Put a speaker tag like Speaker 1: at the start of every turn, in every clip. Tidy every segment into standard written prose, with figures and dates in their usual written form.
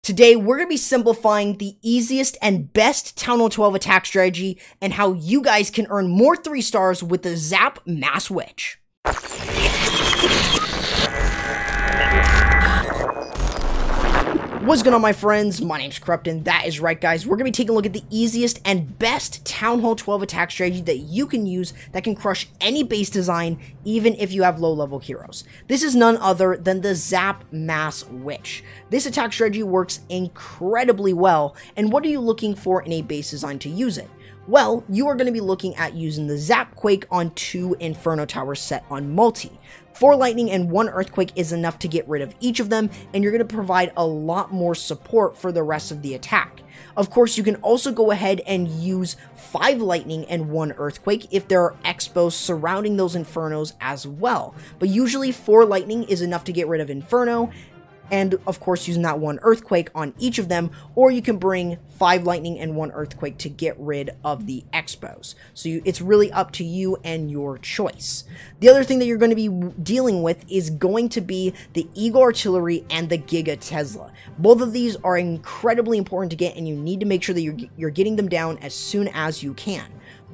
Speaker 1: Today, we're going to be simplifying the easiest and best Town Hall 12 attack strategy and how you guys can earn more 3 stars with the Zap Witch. What's going on, my friends? My name's Corrupt, and that is right, guys. We're going to be taking a look at the easiest and best Town Hall 12 attack strategy that you can use that can crush any base design, even if you have low-level heroes. This is none other than the Zap Witch. This attack strategy works incredibly well, and what are you looking for in a base design to use it? Well, you are going to be looking at using the ZapQuake on 2 Inferno towers set on multi. 4 lightning and 1 earthquake is enough to get rid of each of them, and you're going to provide a lot more support for the rest of the attack. Of course, you can also go ahead and use 5 lightning and 1 earthquake if there are expos surrounding those Infernos as well. But usually 4 lightning is enough to get rid of Inferno, and of course using that 1 earthquake on each of them, or you can bring 5 lightning and 1 earthquake to get rid of the expos. So it's really up to you and your choice. The other thing that you're going to be dealing with is going to be the Eagle Artillery and the Giga Tesla. Both of these are incredibly important to get, and you need to make sure that you're getting them down as soon as you can.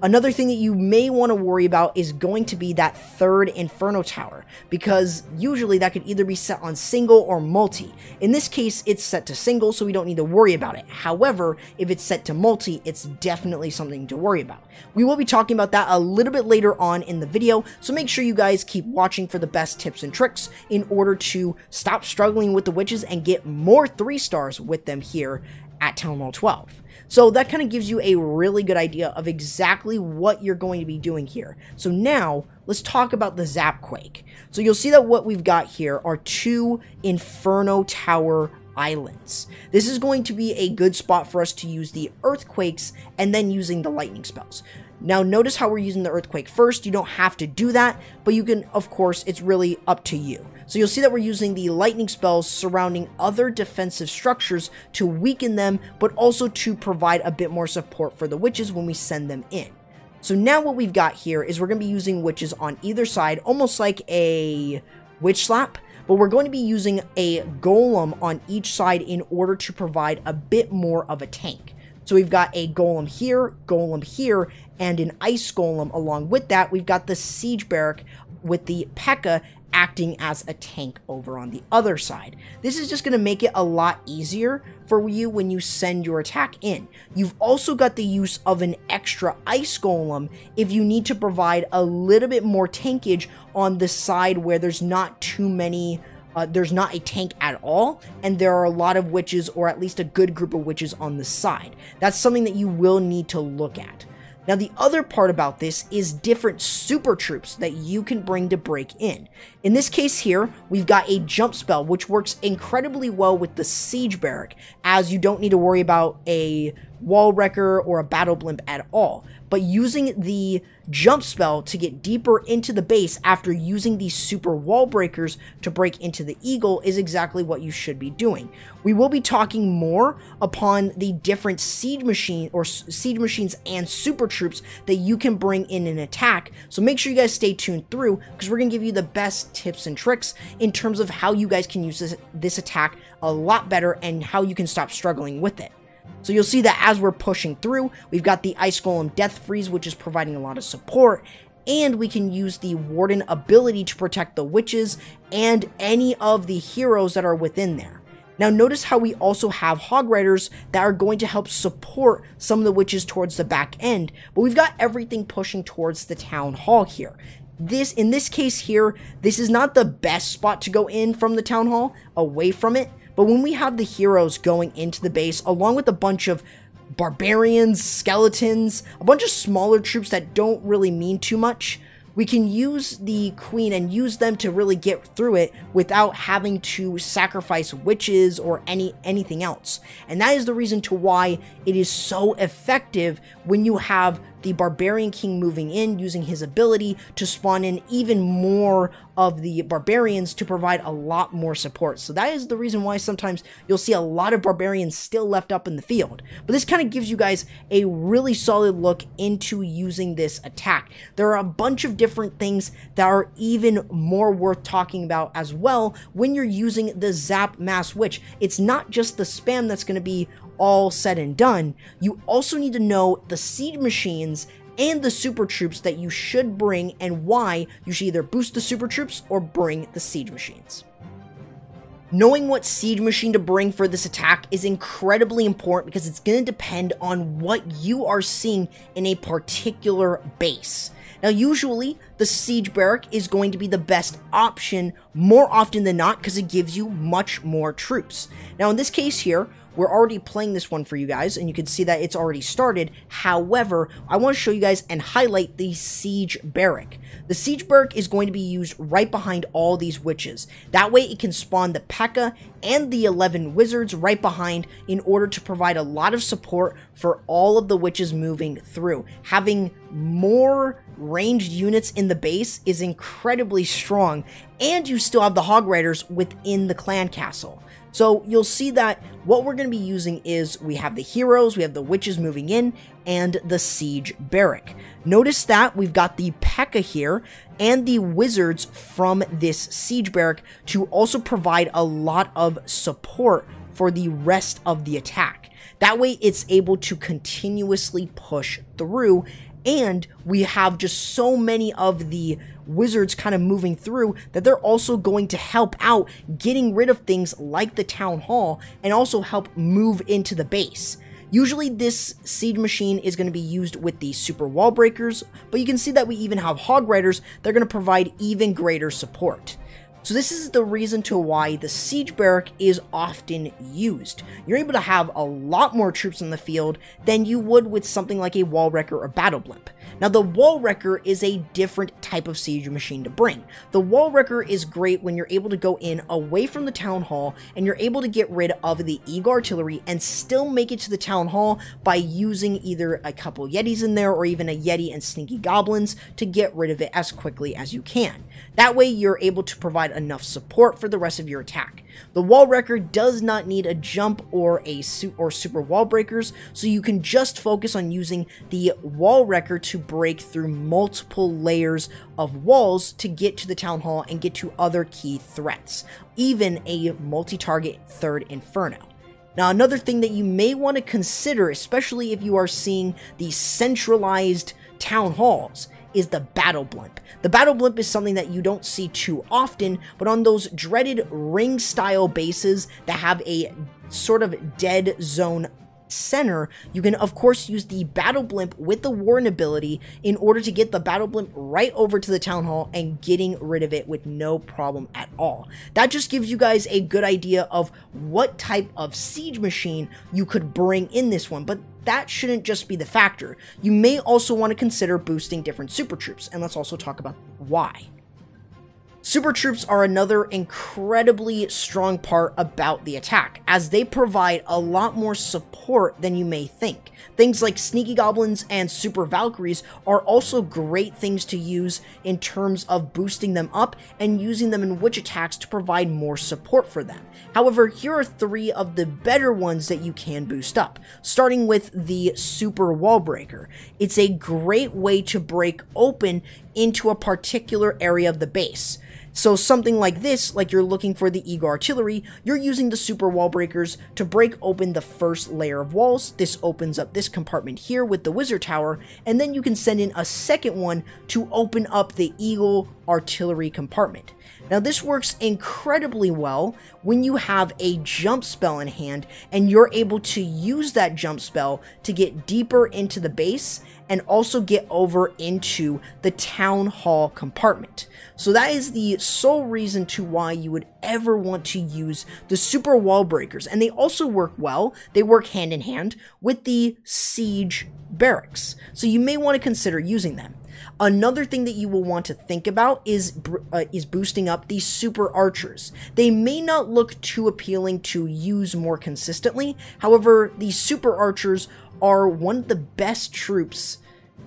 Speaker 1: Another thing that you may want to worry about is going to be that 3rd Inferno tower, because usually that could either be set on single or multi. In this case, it's set to single, so we don't need to worry about it. However, if it's set to multi, it's definitely something to worry about. We will be talking about that a little bit later on in the video, so make sure you guys keep watching for the best tips and tricks in order to stop struggling with the witches and get more 3 stars with them here at Town Hall 12. So that kind of gives you a really good idea of exactly what you're going to be doing here. So now, let's talk about the ZapQuake. So you'll see that what we've got here are 2 Inferno Tower islands. This is going to be a good spot for us to use the earthquakes and then using the lightning spells. Now notice how we're using the earthquake first. You don't have to do that, but you can, of course, it's really up to you. So you'll see that we're using the lightning spells surrounding other defensive structures to weaken them, but also to provide a bit more support for the witches when we send them in. So now what we've got here is we're going to be using witches on either side, almost like a witch slap, but we're going to be using a golem on each side in order to provide a bit more of a tank. So we've got a golem here, and an ice golem along with that. We've got the siege barrack with the P.E.K.K.A. acting as a tank over on the other side. This is just going to make it a lot easier for you when you send your attack in. You've also got the use of an extra ice golem if you need to provide a little bit more tankage on the side where there's not too many there's not a tank at all, and there are a lot of witches, or at least a good group of witches on the side. That's something that you will need to look at. Now, the other part about this is different super troops that you can bring to break in. In this case here, we've got a jump spell, which works incredibly well with the siege barrack, as you don't need to worry about a wall wrecker or a battle blimp at all. But using the jump spell to get deeper into the base after using these super wall breakers to break into the eagle is exactly what you should be doing. We will be talking more upon the different siege machines and super troops that you can bring in an attack, so make sure you guys stay tuned through, because we're going to give you the best tips and tricks in terms of how you guys can use this attack a lot better and how you can stop struggling with it. So you'll see that as we're pushing through, we've got the Ice Golem Death Freeze, which is providing a lot of support, and we can use the Warden ability to protect the witches and any of the heroes that are within there. Now notice how we also have Hog Riders that are going to help support some of the witches towards the back end, but we've got everything pushing towards the Town Hall here. In this case here, this is not the best spot to go in from the Town Hall, away from it. But when we have the heroes going into the base, along with a bunch of barbarians, skeletons, a bunch of smaller troops that don't really mean too much, we can use the queen and use them to really get through it without having to sacrifice witches or anything else. And that is the reason to why it is so effective when you have the Barbarian King moving in, using his ability to spawn in even more of the Barbarians to provide a lot more support. So that is the reason why sometimes you'll see a lot of Barbarians still left up in the field. But this kind of gives you guys a really solid look into using this attack. There are a bunch of different things that are even more worth talking about as well when you're using the Zap Witch. It's not just the spam that's going to be all said and done. You also need to know the siege machines and the super troops that you should bring and why you should either boost the super troops or bring the siege machines. Knowing what siege machine to bring for this attack is incredibly important because it's going to depend on what you are seeing in a particular base. Now, usually, the Siege Barrack is going to be the best option more often than not because it gives you much more troops. Now, in this case here, we're already playing this one for you guys, and you can see that it's already started. However, I want to show you guys and highlight the Siege Barrack. The Siege Barrack is going to be used right behind all these witches. That way, it can spawn the P.E.K.K.A. and the 11 wizards right behind in order to provide a lot of support for all of the witches moving through. Having more ranged units in the base is incredibly strong, and you still have the Hog Riders within the clan castle. So you'll see that what we're going to be using is we have the heroes, we have the witches moving in, and the Siege Barrack. Notice that we've got the P.E.K.K.A. here and the wizards from this Siege Barrack to also provide a lot of support for the rest of the attack. That way it's able to continuously push through, and we have just so many of the wizards kind of moving through that they're also going to help out getting rid of things like the town hall and also help move into the base. Usually this siege machine is going to be used with the super wall breakers, but you can see that we even have hog riders that are going to provide even greater support. So this is the reason to why the Siege Barrack is often used. You're able to have a lot more troops in the field than you would with something like a Wall Wrecker or Battle Blimp. Now the Wall Wrecker is a different type of siege machine to bring. The Wall Wrecker is great when you're able to go in away from the town hall and you're able to get rid of the Eagle artillery and still make it to the town hall by using either a couple Yetis in there or even a Yeti and sneaky goblins to get rid of it as quickly as you can. That way you're able to provide enough support for the rest of your attack. The Wall Wrecker does not need a jump or super wall breakers, so you can just focus on using the Wall Wrecker to break through multiple layers of walls to get to the town hall and get to other key threats, even a multi-target third Inferno. Now, another thing that you may want to consider, especially if you are seeing the centralized town halls, is the Battle Blimp. The Battle Blimp is something that you don't see too often, but on those dreaded ring-style bases that have a sort of dead zone center, you can of course use the Battle Blimp with the Warren ability in order to get the Battle Blimp right over to the town hall and getting rid of it with no problem at all. That just gives you guys a good idea of what type of siege machine you could bring in this one, but that shouldn't just be the factor. You may also want to consider boosting different super troops, and let's also talk about why. Super troops are another incredibly strong part about the attack, as they provide a lot more support than you may think. Things like sneaky goblins and super valkyries are also great things to use in terms of boosting them up and using them in witch attacks to provide more support for them. However, here are three of the better ones that you can boost up, starting with the super wall breaker. It's a great way to break open into a particular area of the base. So something like this, like you're looking for the Eagle artillery, you're using the super wall breakers to break open the first layer of walls. This opens up this compartment here with the wizard tower, and then you can send in a second one to open up the Eagle artillery compartment. Now this works incredibly well when you have a jump spell in hand and you're able to use that jump spell to get deeper into the base and also get over into the town hall compartment. So that is the sole reason to why you would ever want to use the super wall breakers, and they also work well. They work hand in hand with the siege barracks, so you may want to consider using them. Another thing that you will want to think about is boosting up the super archers. They may not look too appealing to use more consistently. However, the super archers are one of the best troops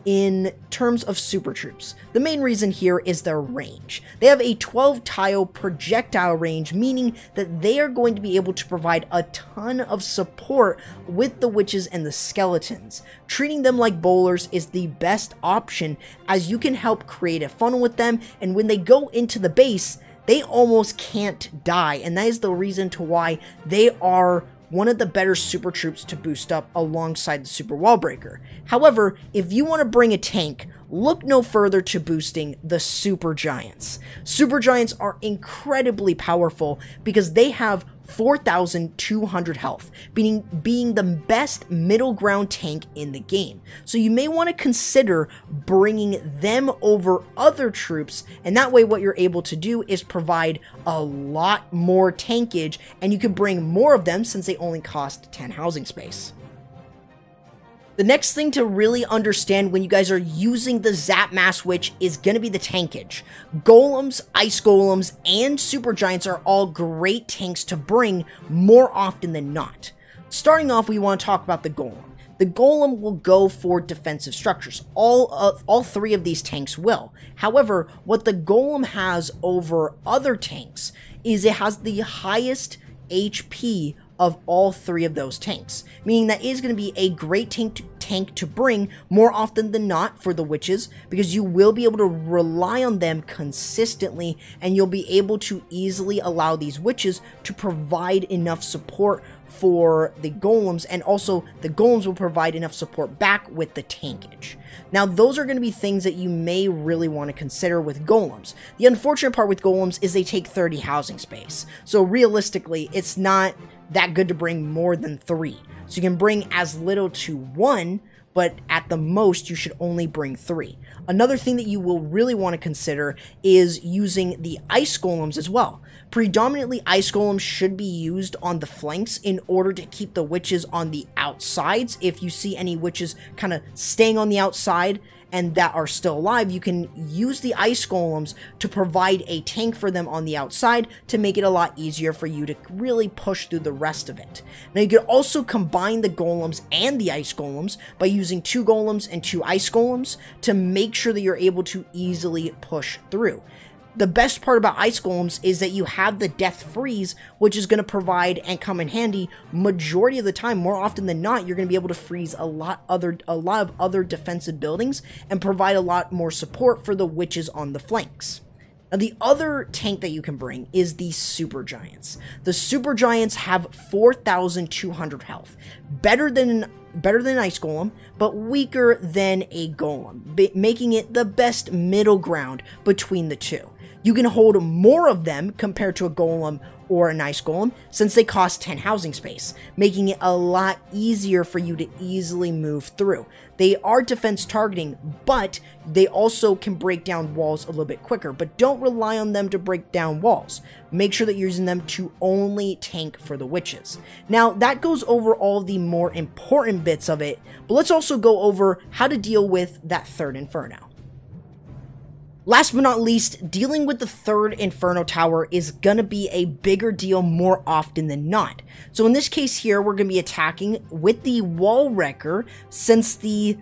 Speaker 1: in terms of super troops. The main reason here is their range. They have a 12 tile projectile range, meaning that they are going to be able to provide a ton of support with the witches and the skeletons. Treating them like bowlers is the best option, as you can help create a funnel with them, and when they go into the base, they almost can't die, and that is the reason to why they are one of the better super troops to boost up alongside the super wall breaker. However, if you want to bring a tank, look no further to boosting the super giants. Super giants are incredibly powerful because they have 4,200 health, being the best middle ground tank in the game. So you may want to consider bringing them over other troops, and that way what you're able to do is provide a lot more tankage, and you can bring more of them since they only cost 10 housing space. The next thing to really understand when you guys are using the Zap Witch is going to be the tankage. Golems, Ice Golems, and Super Giants are all great tanks to bring more often than not. Starting off, we want to talk about the Golem. The Golem will go for defensive structures. All three of these tanks will. However, what the Golem has over other tanks is it has the highest HP of all three of those tanks, meaning that is going to be a great tank to bring more often than not for the witches, because you will be able to rely on them consistently, and you'll be able to easily allow these witches to provide enough support for the golems, and also the golems will provide enough support back with the tankage. Now, those are going to be things that you may really want to consider with golems. The unfortunate part with golems is they take 30 housing space, so realistically, it's not that good to bring more than 3. So you can bring as little to 1, but at the most, you should only bring 3. Another thing that you will really want to consider is using the Ice Golems as well. Predominantly, Ice Golems should be used on the flanks in order to keep the witches on the outsides. If you see any witches kind of staying on the outside and that are still alive, you can use the Ice Golems to provide a tank for them on the outside to make it a lot easier for you to really push through the rest of it. Now, you could also combine the Golems and the Ice Golems by using 2 Golems and 2 Ice Golems to make sure that you're able to easily push through. The best part about Ice Golems is that you have the Death Freeze, which is going to provide and come in handy majority of the time. More often than not, you're going to be able to freeze a lot of other defensive buildings and provide a lot more support for the witches on the flanks. Now, the other tank that you can bring is the Super Giants. The Super Giants have 4,200 health, better than Ice Golem, but weaker than a Golem, making it the best middle ground between the two. You can hold more of them compared to a Golem or an Ice Golem, since they cost 10 housing space, making it a lot easier for you to easily move through. They are defense targeting, but they also can break down walls a little bit quicker, but don't rely on them to break down walls. Make sure that you're using them to only tank for the witches. Now, that goes over all the more important bits of it, but let's also go over how to deal with that third Inferno. Last but not least, dealing with the third Inferno tower is gonna be a bigger deal more often than not. So in this case here, we're gonna be attacking with the Wall Wrecker, since the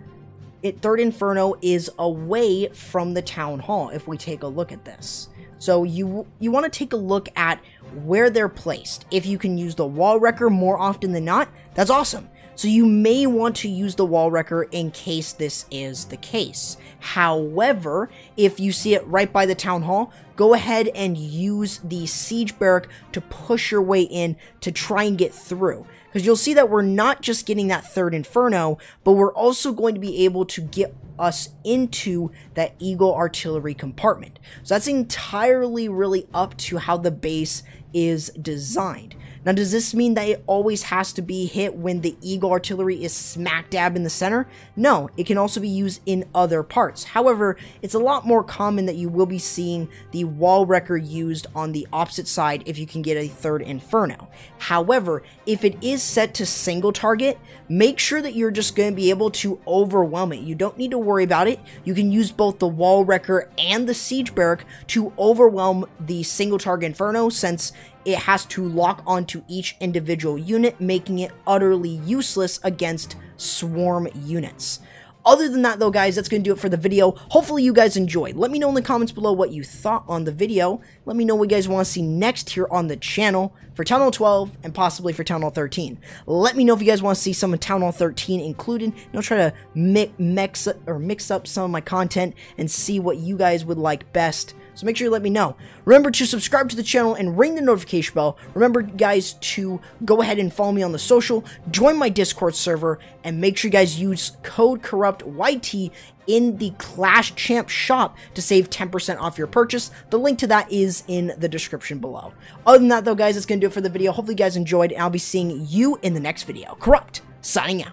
Speaker 1: third Inferno is away from the Town Hall, if we take a look at this. So you want to take a look at where they're placed. If you can use the Wall Wrecker more often than not, that's awesome. So you may want to use the Wall Wrecker in case this is the case. However, if you see it right by the Town Hall, go ahead and use the Siege Barrack to push your way in to try and get through. Because you'll see that we're not just getting that third Inferno, but we're also going to be able to get us into that Eagle artillery compartment. So that's entirely really up to how the base is designed. Now, does this mean that it always has to be hit when the Eagle artillery is smack dab in the center? No, it can also be used in other parts. However, it's a lot more common that you will be seeing the Wall Wrecker used on the opposite side if you can get a third Inferno. However, if it is set to single target, make sure that you're just going to be able to overwhelm it. You don't need to worry about it. You can use both the Wall Wrecker and the Siege Barrack to overwhelm the single target Inferno, since it has to lock onto each individual unit, making it utterly useless against swarm units. Other than that though, guys, that's going to do it for the video. Hopefully you guys enjoyed. Let me know in the comments below what you thought on the video. Let me know what you guys want to see next here on the channel for Town Hall 12 and possibly for Town Hall 13. Let me know if you guys want to see some of Town Hall 13 included. I'll try to mix up some of my content and see what you guys would like best. So make sure you let me know. Remember to subscribe to the channel and ring the notification bell. Remember, guys, to go ahead and follow me on the social, join my Discord server, and make sure you guys use code CorruptYT in the Clash Champ shop to save 10% off your purchase. The link to that is in the description below. Other than that, though, guys, that's going to do it for the video. Hopefully you guys enjoyed, and I'll be seeing you in the next video. Corrupt, signing out.